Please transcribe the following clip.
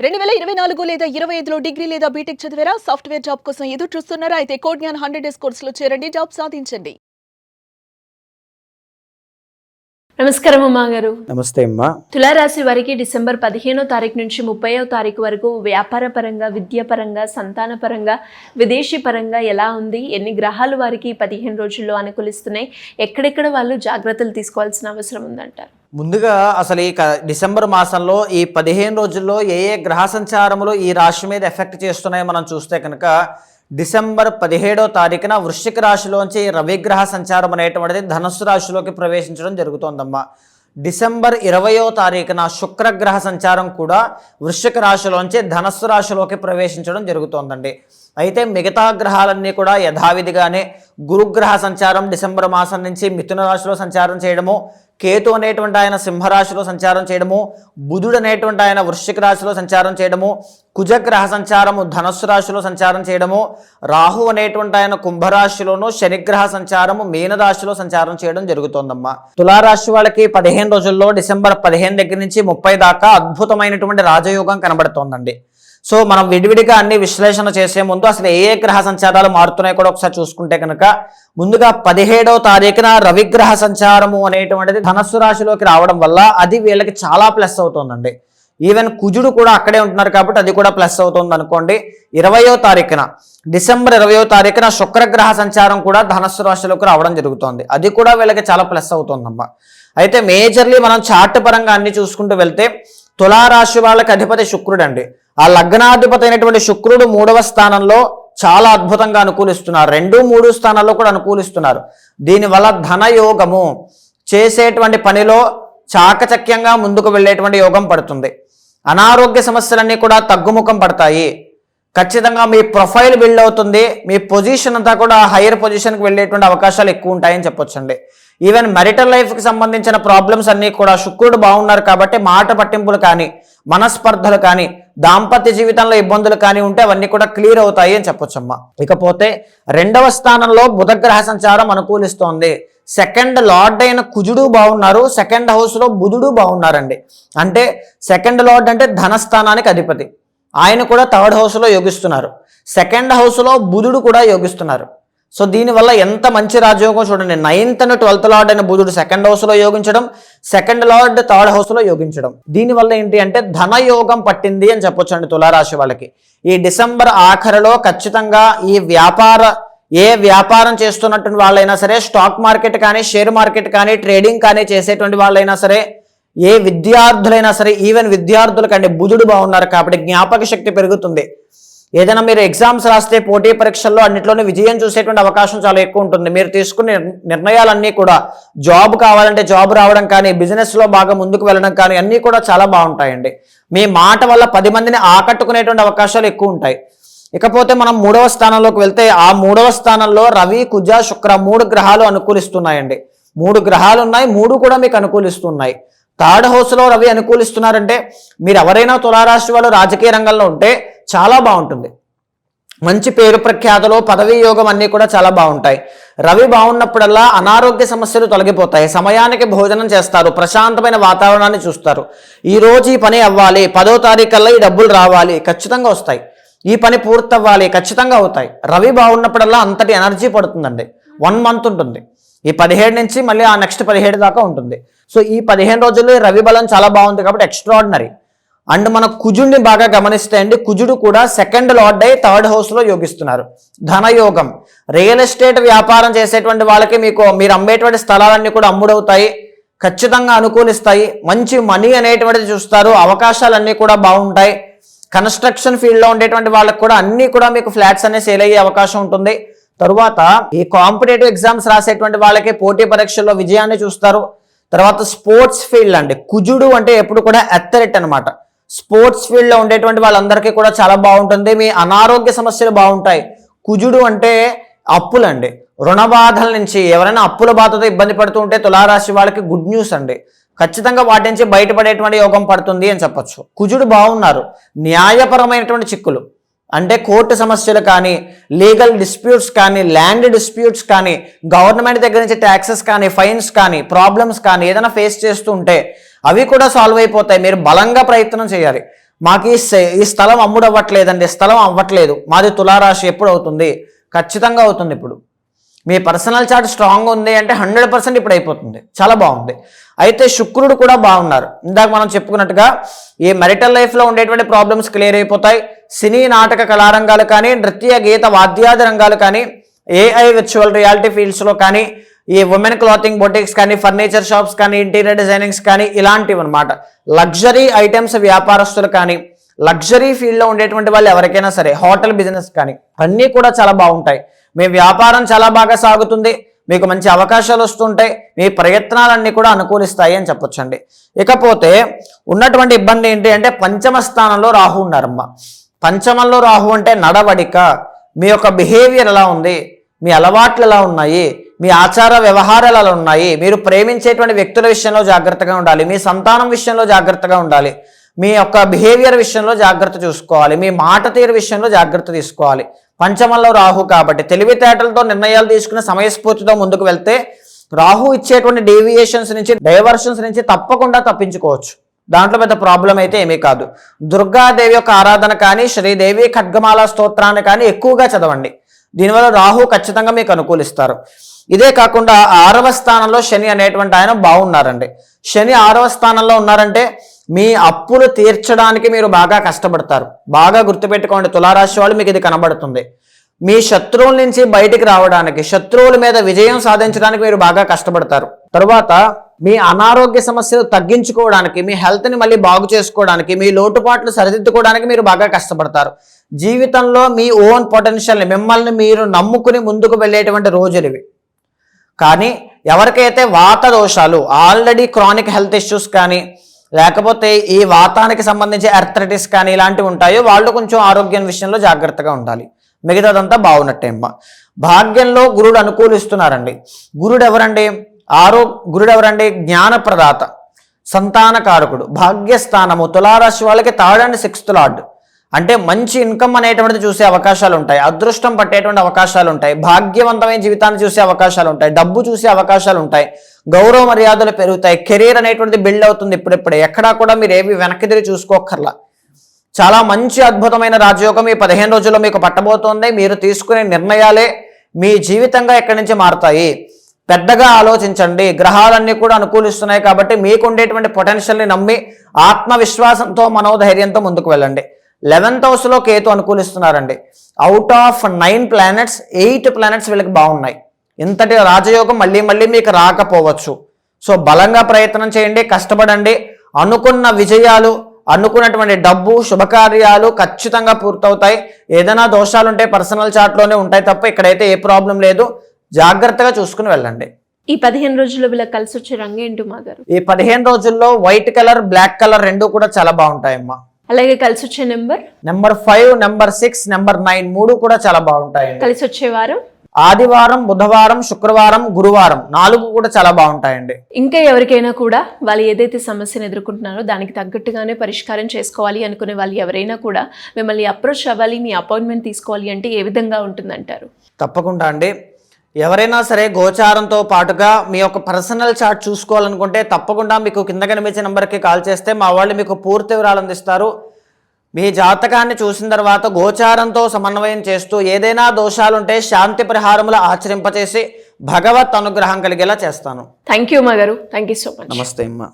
2024 లేదా 25లో డిగ్రీ లేదా బీటెక్ చదివారా? సాఫ్ట్‌వేర్ జాబ్ కోసం ఎదురు చూస్తున్నారా? అయితే కోడ్ జ్ఞాన్ 100 డేస్ కోర్సులో చేరండి, జాబ్ సాధించండి. నమస్కారం అమ్మా గారు. నమస్తే అమ్మా. తులారాశి వారికి డిసెంబర్ 15వ తారీఖు నుంచి 30వ తారీఖు వరకు వ్యాపార పరంగా, విద్యాపరంగా, సంతాన పరంగా, విదేశీ పరంగా ఎలా ఉంది? ఎన్ని గ్రహాలు వారికి 15 రోజుల్లో అనుకూలిస్తున్నాయి? ఎక్కడెక్కడ వాళ్ళు జాగ్రత్తలు తీసుకోవాల్సిన అవసరం ఉందంటారు? ముందుగా అసలు ఈ డిసెంబర్ మాసంలో ఈ 15 రోజుల్లో ఏ గ్రహ సంచారములు ఈ రాశి మీద ఎఫెక్ట్ చేస్తున్నాయో మనం చూస్తే కనుక డిసెంబర్ 17వ తారీఖున వృశ్చిక రాశిలోంచి రవిగ్రహ సంచారం అనేటువంటిది ధనుస్సు రాశిలోకి ప్రవేశించడం జరుగుతోందమ్మా. డిసెంబర్ 20వ తారీఖున శుక్రగ్రహ సంచారం కూడా వృశ్చిక రాశిలోంచి ధనుస్సు రాశిలోకి ప్రవేశించడం జరుగుతోందండి. అయితే మిగతా గ్రహాలన్నీ కూడా యథావిధిగానే గురుగ్రహ సంచారం డిసెంబర్ మాసం నుంచి మిథున రాశిలో సంచారం చేయడము, కేతు అనేటువంటి ఆయన సింహరాశిలో సంచారం చేయడము, బుధుడు అనేటువంటి ఆయన వృశ్చిక రాశిలో సంచారం చేయడము, కుజగ్రహ సంచారము ధనుస్సు రాశిలో సంచారం చేయడము, రాహు అనేటువంటి ఆయన కుంభరాశిలోను, శనిగ్రహ సంచారము మీనరాశిలో సంచారం చేయడం జరుగుతోందమ్మా. తులారాశి వాళ్ళకి 15 రోజుల్లో డిసెంబర్ 15 దగ్గర నుంచి 30 దాకా అద్భుతమైనటువంటి రాజయోగం కనబడుతోందండి. సో మనం విడివిడిగా అన్ని విశ్లేషణ చేసే ముందు అసలు ఏ గ్రహ సంచారాలు మారుతున్నాయో కూడా ఒకసారి చూసుకుంటే కనుక ముందుగా 17వ తారీఖున రవిగ్రహ సంచారము అనేటువంటిది ధనస్సు రాశిలోకి రావడం వల్ల అది వీళ్ళకి చాలా ప్లస్ అవుతుందండి. ఈవెన్ కుజుడు కూడా అక్కడే ఉంటున్నారు కాబట్టి అది కూడా ప్లస్ అవుతుంది అనుకోండి. 20వ తారీఖున డిసెంబర్ 20వ తారీఖున శుక్రగ్రహ సంచారం కూడా ధనస్సు రాశిలోకి రావడం జరుగుతుంది. అది కూడా వీళ్ళకి చాలా ప్లస్ అవుతుందమ్మా. అయితే మేజర్లీ మనం చార్ట్ పరంగా అన్ని చూసుకుంటూ వెళ్తే తులారాశి వాళ్ళకి అధిపతి శుక్రుడు అండి. ఆ లగ్నాధిపతి అయినటువంటి శుక్రుడు 3వ స్థానంలో చాలా అద్భుతంగా అనుకూలిస్తున్నారు. 2, 3 స్థానాల్లో కూడా అనుకూలిస్తున్నారు. దీనివల్ల ధనయోగము, చేసేటువంటి పనిలో చాకచక్యంగా ముందుకు వెళ్ళేటువంటి యోగం పడుతుంది. అనారోగ్య సమస్యలన్నీ కూడా తగ్గుముఖం పడతాయి. ఖచ్చితంగా మీ ప్రొఫైల్ బిల్డ్ అవుతుంది. మీ పొజిషన్ అంతా కూడా హైయర్ పొజిషన్కి వెళ్ళేటువంటి అవకాశాలు ఎక్కువ ఉంటాయని చెప్పొచ్చండి. ఈవెన్ మ్యారిటల్ లైఫ్కి సంబంధించిన ప్రాబ్లమ్స్ అన్నీ కూడా శుక్రుడు బాగున్నారు కాబట్టి మాట పట్టింపులు కానీ, మనస్పర్ధలు కానీ, దాంపత్య జీవితంలో ఇబ్బందులు కానీ ఉంటే అవన్నీ కూడా క్లియర్ అవుతాయి అని చెప్పొచ్చమ్మా. ఇకపోతే 2వ స్థానంలో బుధగ్రహ సంచారం అనుకూలిస్తోంది. సెకండ్ లార్డ్ అయిన కుజుడు బాగున్నారు, సెకండ్ హౌస్లో బుధుడు బాగున్నారండి. అంటే సెకండ్ లార్డ్ అంటే ధనస్థానానికి అధిపతి, ఆయన కూడా థర్డ్ హౌస్లో యోగిస్తున్నారు. సెకండ్ హౌస్లో బుధుడు కూడా యోగిస్తున్నారు. సో దీనివల్ల ఎంత మంచి రాజయోగం చూడండి. 9th and 12th లార్డ్ అయిన బుధుడు సెకండ్ హౌస్లో యోగించడం, సెకండ్ లార్డ్ థర్డ్ హౌస్లో యోగించడం. దీనివల్ల ఏంటి అంటే ధనయోగం పట్టింది అని చెప్పొచ్చు అండి తులారాశి వాళ్ళకి. ఈ డిసెంబర్ ఆఖరిలో ఖచ్చితంగా ఏ వ్యాపారం చేస్తున్నటువంటి వాళ్ళైనా సరే, స్టాక్ మార్కెట్ కానీ, షేర్ మార్కెట్ కానీ, ట్రేడింగ్ కానీ చేసేటువంటి వాళ్ళైనా సరే, ఏ విద్యార్థులైనా సరే, ఈవెన్ విద్యార్థులకండి బుధుడు బాగున్నారు కాబట్టి జ్ఞాపక శక్తి పెరుగుతుంది. ఏదైనా మీరు ఎగ్జామ్స్ రాస్తే పోటీ పరీక్షల్లో అన్నింటిలోనే విజయం చూసేటువంటి అవకాశం చాలా ఎక్కువ ఉంటుంది. మీరు తీసుకునే నిర్ణయాలన్నీ కూడా జాబ్ కావాలంటే జాబ్ రావడం కానీ, బిజినెస్లో బాగా ముందుకు వెళ్ళడం కానీ అన్నీ కూడా చాలా బాగుంటాయండి. మీ మాట వల్ల 10 మందిని ఆకట్టుకునేటువంటి అవకాశాలు ఎక్కువ ఉంటాయి. ఇకపోతే మనం 3వ స్థానంలోకి వెళ్తే ఆ 3వ స్థానంలో రవి, కుజ, శుక్ర 3 గ్రహాలు అనుకూలిస్తున్నాయండి. 3 గ్రహాలు ఉన్నాయి, 3 కూడా మీకు అనుకూలిస్తున్నాయి. థర్డ్ హౌస్లో రవి అనుకూలిస్తున్నారంటే మీరు ఎవరైనా తులారాశి వాళ్ళు రాజకీయ రంగంలో ఉంటే చాలా బాగుంటుంది. మంచి పేరు ప్రఖ్యాతలు, పదవీ యోగం అన్నీ కూడా చాలా బాగుంటాయి. రవి బాగున్నప్పుడల్లా అనారోగ్య సమస్యలు తొలగిపోతాయి. సమయానికి భోజనం చేస్తారు, ప్రశాంతమైన వాతావరణాన్ని చూస్తారు. ఈరోజు ఈ పని అవ్వాలి, 10వ తారీఖు కల్లా ఈ డబ్బులు రావాలి, ఖచ్చితంగా వస్తాయి. ఈ పని పూర్తవ్వాలి, ఖచ్చితంగా అవుతాయి. రవి బాగున్నప్పుడల్లా అంతటి ఎనర్జీ పడుతుందండి. 1 month ఉంటుంది. ఈ 17 నుంచి మళ్ళీ ఆ నెక్స్ట్ 17 దాకా ఉంటుంది. సో ఈ 15 రోజుల్లో రవి బలం చాలా బాగుంది కాబట్టి ఎక్స్ట్రాడినరీ. అండ్ మన కుజుడిని బాగా గమనిస్తే అండి, కుజుడు కూడా సెకండ్ లార్డ్ అయి థర్డ్ హౌస్లో యోగిస్తున్నారు. ధనయోగం, రియల్ ఎస్టేట్ వ్యాపారం చేసేటువంటి వాళ్ళకి మీరు అమ్మేటువంటి స్థలాలన్నీ కూడా అమ్ముడవుతాయి, ఖచ్చితంగా అనుకూలిస్తాయి. మంచి మనీ అనేటువంటిది చూస్తారు, అవకాశాలన్నీ కూడా బాగుంటాయి. కన్స్ట్రక్షన్ ఫీల్డ్లో ఉండేటువంటి వాళ్ళకి కూడా అన్నీ కూడా మీకు ఫ్లాట్స్ అనే సేల్ అయ్యే అవకాశం ఉంటుంది. తరువాత ఈ కాంపిటేటివ్ ఎగ్జామ్స్ రాసేటువంటి వాళ్ళకి పోటీ పరీక్షల్లో విజయాన్ని చూస్తారు. తర్వాత స్పోర్ట్స్ ఫీల్డ్ అండి, కుజుడు అంటే ఎప్పుడు కూడా అథ్లెట్ అనమాట. స్పోర్ట్స్ ఫీల్డ్లో ఉండేటువంటి వాళ్ళందరికీ కూడా చాలా బాగుంటుంది. మీ అనారోగ్య సమస్యలు బాగుంటాయి. కుజుడు అంటే అప్పులండి, రుణ బాధల నుంచి ఎవరైనా అప్పుల బాధతో ఇబ్బంది పడుతూ ఉంటే తులారాశి వాళ్ళకి గుడ్ న్యూస్ అండి. ఖచ్చితంగా వాటి నుంచి బయటపడేటువంటి యోగం పడుతుంది అని చెప్పొచ్చు. కుజుడు బాగున్నారు. న్యాయపరమైనటువంటి చిక్కులు అంటే కోర్టు సమస్యలు కానీ, లీగల్ డిస్ప్యూట్స్ కానీ, ల్యాండ్ డిస్ప్యూట్స్ కానీ, గవర్నమెంట్ దగ్గర నుంచి ట్యాక్సెస్ కానీ, ఫైన్స్ కానీ, ప్రాబ్లమ్స్ కానీ ఏదైనా ఫేస్ చేస్తూ ఉంటే అవి కూడా సాల్వ్ అయిపోతాయి. మీరు బలంగా ప్రయత్నం చేయాలి. మాకు ఈ స్థలం అమ్ముడవ్వట్లేదండి, స్థలం అవ్వట్లేదు, మాది తులారాశి, ఎప్పుడు అవుతుంది? ఖచ్చితంగా అవుతుంది. ఇప్పుడు మీ పర్సనల్ చార్ట్ స్ట్రాంగ్ ఉంది అంటే 100% ఇప్పుడు అయిపోతుంది. చాలా బాగుంది. అయితే శుక్రుడు కూడా బాగున్నారు. ఇందాక మనం చెప్పుకున్నట్టుగా ఈ మెరిటల్ లైఫ్లో ఉండేటువంటి ప్రాబ్లమ్స్ క్లియర్ అయిపోతాయి. సినీ నాటక కళారంగాలు కానీ, నృత్య గీత వాద్యాది రంగాలు కానీ, ఏఐ విర్చువల్ రియాలిటీ ఫీల్డ్స్లో కానీ, ఈ ఉమెన్ క్లాతింగ్ బొటిక్స్ కానీ, ఫర్నిచర్ షాప్స్ కానీ, ఇంటీరియర్ డిజైనింగ్స్ కానీ, ఇలాంటివి అనమాట. లగ్జరీ ఐటమ్స్ వ్యాపారస్తులు కానీ, లగ్జరీ ఫీల్డ్లో ఉండేటువంటి వాళ్ళు ఎవరికైనా సరే, హోటల్ బిజినెస్ కానీ అన్నీ కూడా చాలా బాగుంటాయి. మీ వ్యాపారం చాలా బాగా సాగుతుంది, మీకు మంచి అవకాశాలు వస్తుంటాయి, మీ ప్రయత్నాలన్నీ కూడా అనుకూలిస్తాయి అని చెప్పొచ్చండి. ఇకపోతే ఉన్నటువంటి ఇబ్బంది ఏంటి అంటే పంచమ స్థానంలో రాహు ఉన్నారమ్మ. పంచమంలో రాహు అంటే నడవడిక, మీ యొక్క బిహేవియర్ ఎలా ఉంది, మీ అలవాట్లు ఎలా ఉన్నాయి, మీ ఆచార వ్యవహారాలు ఎలా ఉన్నాయి, మీరు ప్రేమించేటువంటి వ్యక్తుల విషయంలో జాగ్రత్తగా ఉండాలి, మీ సంతానం విషయంలో జాగ్రత్తగా ఉండాలి, మీ యొక్క బిహేవియర్ విషయంలో జాగ్రత్త చూసుకోవాలి, మీ మాట తీరు విషయంలో జాగ్రత్త తీసుకోవాలి. పంచమంలో రాహు కాబట్టి తెలివితేటలతో నిర్ణయాలు తీసుకుని సమయస్ఫూర్తితో ముందుకు వెళ్తే రాహు ఇచ్చేటువంటి డేవియేషన్స్ నుంచి, డైవర్షన్స్ నుంచి తప్పకుండా తప్పించుకోవచ్చు. దాంట్లో పెద్ద ప్రాబ్లం అయితే ఏమీ కాదు. దుర్గాదేవి యొక్క ఆరాధన కానీ, శ్రీదేవి ఖడ్గమాల స్తోత్రాన్ని కానీ ఎక్కువగా చదవండి. దీనివల్ల రాహు ఖచ్చితంగా మీకు అనుకూలిస్తారు. ఇదే కాకుండా 6వ స్థానంలో శని అనేటువంటి ఆయన బాగున్నారండి. శని 6వ స్థానంలో ఉన్నారంటే మీ అప్పులు తీర్చడానికి మీరు బాగా కష్టపడతారు. బాగా గుర్తుపెట్టుకోండి తులారాశి వాళ్ళు, మీకు ఇది కనబడుతుంది. మీ శత్రువుల నుంచి బయటికి రావడానికి, శత్రువుల మీద విజయం సాధించడానికి మీరు బాగా కష్టపడతారు. తరువాత మీ అనారోగ్య సమస్యలు తగ్గించుకోవడానికి, మీ హెల్త్ని మళ్ళీ బాగు చేసుకోవడానికి, మీ లోటుపాట్లు సరిదిద్దుకోవడానికి మీరు బాగా కష్టపడతారు. జీవితంలో మీ ఓన్ పొటెన్షియల్ని, మిమ్మల్ని మీరు నమ్ముకుని ముందుకు వెళ్ళేటువంటి రోజులు ఇవి. కానీ ఎవరికైతే వాత దోషాలు, ఆల్రెడీ క్రానిక్ హెల్త్ ఇష్యూస్ కానీ, లేకపోతే ఈ వాతానికి సంబంధించి ఆర్థరైటిస్ కానీ ఇలాంటివి ఉంటాయో వాళ్ళు కొంచెం ఆరోగ్యం విషయంలో జాగ్రత్తగా ఉండాలి. మిగతాదంతా బాగున్నట్టే అమ్మ. భాగ్యంలో గురుడు అనుకూలిస్తున్నారండి. గురుడు ఎవరండి? జ్ఞానప్రదాత, సంతానకారకుడు, భాగ్యస్థానము. తులారాశి వాళ్ళకి 3rd and 6th లార్డ్. అంటే మంచి ఇన్కమ్ అనేటువంటిది చూసే అవకాశాలు ఉంటాయి, అదృష్టం పట్టేటువంటి అవకాశాలు ఉంటాయి, భాగ్యవంతమైన జీవితాన్ని చూసే అవకాశాలు ఉంటాయి, డబ్బు చూసే అవకాశాలు ఉంటాయి, గౌరవ మర్యాదలు పెరుగుతాయి, కెరీర్ అనేటువంటిది బిల్డ్ అవుతుంది. ఇప్పుడిప్పుడే ఎక్కడా కూడా మీరు ఏవి వెనక్కి తిరిగి చూసుకోకర్లా. చాలా మంచి అద్భుతమైన రాజయోగం ఈ 15 రోజుల్లో మీకు పట్టబోతోంది. మీరు తీసుకునే నిర్ణయాలే మీ జీవితంగా ఎక్కడి నుంచి మారుతాయి. పెద్దగా ఆలోచించండి. గ్రహాలన్నీ కూడా అనుకూలిస్తున్నాయి కాబట్టి మీకు ఉండేటువంటి పొటెన్షియల్ని నమ్మి ఆత్మవిశ్వాసంతో, మనోధైర్యంతో ముందుకు వెళ్ళండి. 11th హౌస్లో కేతు అనుకూలిస్తున్నారండి. అవుట్ ఆఫ్ 9 ప్లానెట్స్ 8 ప్లానెట్స్ వీళ్ళకి బాగున్నాయి. ఇంతటి రాజయోగం మళ్ళీ మీకు రాకపోవచ్చు. సో బలంగా ప్రయత్నం చేయండి, కష్టపడండి. అనుకున్న విజయాలు, అనుకున్నటువంటి డబ్బు, శుభకార్యాలు ఖచ్చితంగా పూర్తవుతాయి. ఏదైనా దోషాలు ఉంటే పర్సనల్ చార్ట్లోనే ఉంటాయి తప్ప ఇక్కడైతే ఏ ప్రాబ్లం లేదు. జాగ్రత్తగా చూసుకుని వెళ్ళండి. ఈ 15 రోజుల్లో వీళ్ళకి కలిసి వచ్చే రంగు ఏంటి మాగారు? ఈ 15 రోజుల్లో వైట్ కలర్, బ్లాక్ కలర్ రెండు కూడా చాలా బాగుంటాయమ్మా. అలాగే కలిసి వచ్చే నెంబర్ 5, నెంబర్ 6, నెంబర్ 9 మూడు కూడా చాలా బాగుంటాయి. కలిసి వచ్చే వారం ఆదివారం, బుధవారం, శుక్రవారం, గురువారం 4 కూడా చాలా బాగుంటాయండి. ఇంకా ఎవరికైనా కూడా వాళ్ళు ఏదైతే సమస్యను ఎదుర్కొంటున్నారో దానికి తగ్గట్టుగానే పరిష్కారం చేసుకోవాలి అనుకునే వాళ్ళు ఎవరైనా కూడా మిమ్మల్ని అప్రోచ్ అవ్వాలి, మీ అపాయింట్మెంట్ తీసుకోవాలి అంటే ఏ విధంగా ఉంటుందంటారు? తప్పకుండా అండి. ఎవరైనా సరే గోచారంతో పాటుగా మీ యొక్క పర్సనల్ చార్ట్ చూసుకోవాలనుకుంటే తప్పకుండా మీకు కింద కనిపించే నెంబర్కి కాల్ చేస్తే మా వాళ్ళు మీకు పూర్తి వివరాలు అందిస్తారు. మీ జాతకాన్ని చూసిన తర్వాత గోచారంతో సమన్వయం చేస్తూ ఏదైనా దోషాలుంటే శాంతి పరిహారములు ఆచరింపచేసి భగవత్ అనుగ్రహం కలిగేలా చేస్తాను. థ్యాంక్ యూ మాగారు. Thank you so much. నమస్తే అమ్మా.